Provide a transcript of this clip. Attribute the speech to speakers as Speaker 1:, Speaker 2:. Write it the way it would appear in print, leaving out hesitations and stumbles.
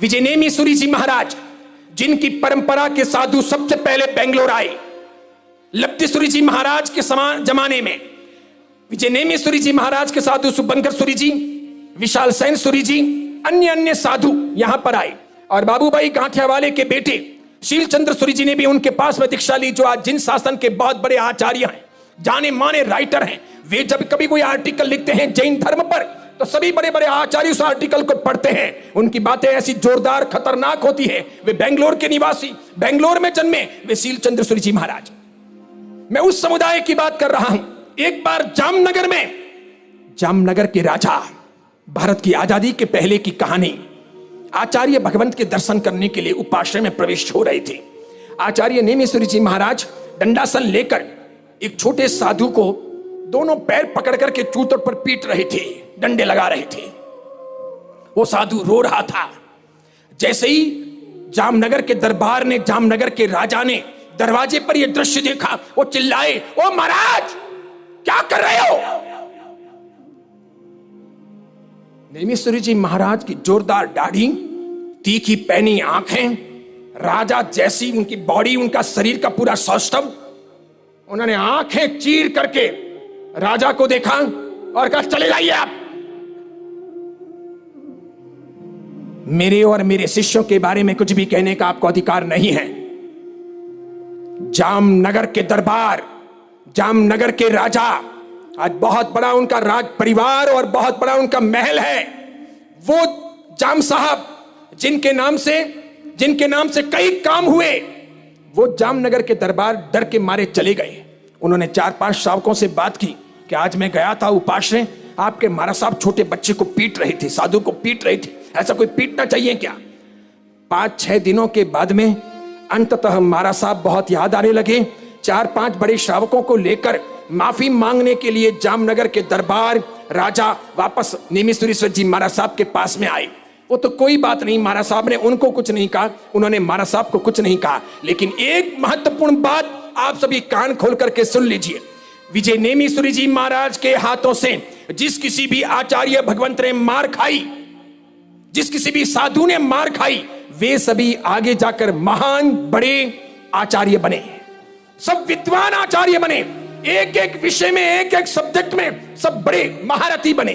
Speaker 1: विजयनेमीश्वरी जी महाराज, जिनकी परंपरा के साधु सबसे पहले बेंगलोर आए। लब्धेश्वरी जी महाराज के समान जमाने में विजयनेमीश्वरी जी महाराज के साधु शुभंकरश्वरी जी, विशाल सेनश्वरी जी, अन्य अन्य साधु यहां पर आए। और बाबूभाई गांठियावाले के बेटे शीलचंद्रश्वरी जी ने भी उनके पास में दीक्षा ली, जो आज जिन शासन के बहुत बड़े आचार्य हैं, जाने माने राइटर हैं। वे जब कभी कोई आर्टिकल लिखते हैं जैन धर्म पर, तो सभी बड़े बड़े आचार्य उस आर्टिकल को पढ़ते हैं। उनकी बातें ऐसी जोरदार खतरनाक होती है। वे बेंगलोर के निवासी, बेंगलोर में जन्मे, वे शीलचंद्रश्वरी जी महाराज। मैं उस समुदाय की बात कर रहा हूं। एक बार जामनगर में, जामनगर के राजा, भारत की आजादी के पहले की कहानी, आचार्य भगवंत के दर्शन करने के लिए उपाश्रय में प्रवेश हो रहे थे। आचार्य नेमीश्वरी जी महाराज दंडासन लेकर एक छोटे साधु को दोनों पैर पकड़ करके चूतों पर पीट रहे थे, डंडे लगा रहे थे। वो साधु रो रहा था। जैसे ही जामनगर के दरबार ने, जामनगर के राजा ने दरवाजे पर यह दृश्य देखा, वो चिल्लाए, ओ महाराज क्या कर रहे हो? नेमीश्वरी जी महाराज की जोरदार दाढ़ी, तीखी पैनी आंखें, राजा जैसी उनकी बॉडी, उनका शरीर का पूरा सौष्ठव। उन्होंने आंखें चीर करके राजा को देखा और कहा, चले जाइए आप। मेरे और मेरे शिष्यों के बारे में कुछ भी कहने का आपको अधिकार नहीं है। जामनगर के दरबार, जामनगर के राजा, आज बहुत बड़ा उनका राज परिवार और बहुत बड़ा उनका महल है। वो जाम साहब जिनके नाम से कई काम हुए, वो जामनगर के दरबार डर के मारे चले गए। उन्होंने 4-5 श्रावकों से बात की कि आज मैं गया था उपाश्रय, आपके महाराज साहब छोटे बच्चे को पीट रहे थे, साधु को पीट रहे थे, ऐसा कोई पीटना चाहिए क्या? 5-6 दिनों के बाद में अंततः महाराज साहब बहुत याद आने लगे। 4-5 बड़े श्रावकों को लेकर माफी मांगने के लिए जामनगर के दरबार राजा वापस नेमीश्वरी जी महाराज साहब के पास में आए। वो तो कोई बात नहीं, महाराज साहब ने उनको कुछ नहीं कहा, उन्होंने महाराज साहब को कुछ नहीं कहा। लेकिन एक महत्वपूर्ण बात आप सभी कान खोल करके सुन लीजिए। विजयनेमीश्वरी जी महाराज के हाथों से जिस किसी भी आचार्य भगवंत ने मार खाई, जिस किसी भी साधु ने मार खाई, वे सभी आगे जाकर महान बड़े आचार्य बने, सब विद्वान आचार्य बने, एक एक विषय में, एक एक सब्जेक्ट में सब बड़े महारथी बने।